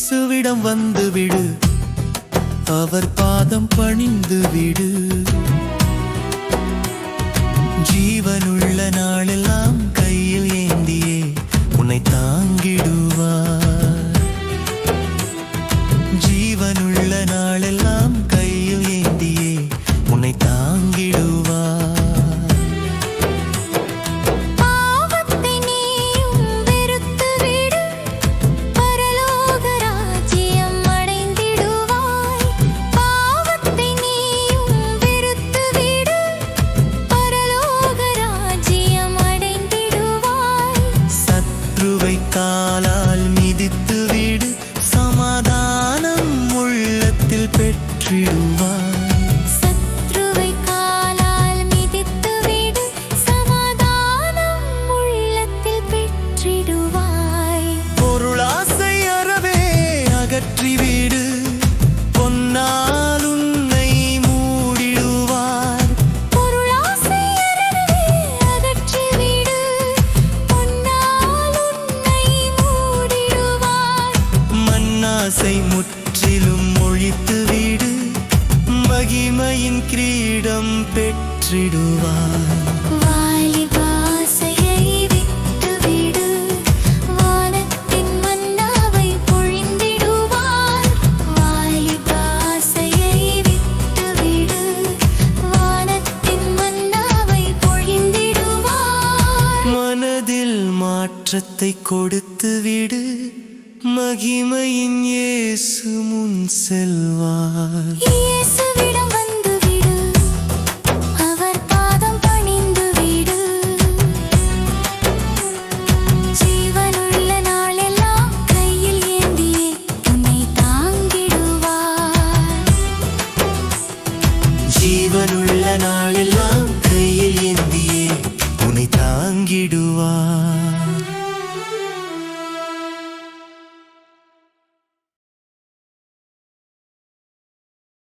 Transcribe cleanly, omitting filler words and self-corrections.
இயேசுவிடம் வந்து விடு, அவர் பாதம் பணிந்து விடு. ஜீவனுள்ள நாளெல்லாம் கையில் ஏந்தியே உன்னை தாங்கிடுவார். ஜீவனுள்ள நாளெல்லாம் கையில் ஏந்தியே உன்னை தாங்கிடுவார். காலால் மிதித்து விடு, சமாதானம் உள்ளத்தில் பெற்றிடுவாய். சத்ருவை காலால் மிதித்து விடு, சமாதானம் உள்ளத்தில் பெற்றிடுவாய். பொருளாசை அறவே அகற்றிவிடு, பொன்னால் உன்னை மூடிடுவார். பொருளாசை அறவே அகற்றிவிடு, பொன்னால் உன்னை மூடிடுவார். மண்ணாசை முற்றிலும் ஒழித்து விடு, மகிமையின் கிரீடம் பெற்றிடுவார். வாலிபாசையை விட்டுவிடு, வானத்தின் மன்னாவை பொழிந்திடுவார். வாலிபாசையை விட்டுவிடு, வானத்தின் மன்னாவை பொழிந்திடுவார். மனதில் மாற்றத்தை கொடுத்து விடு, மகிமையின் இயேசு முன் செல்வார்.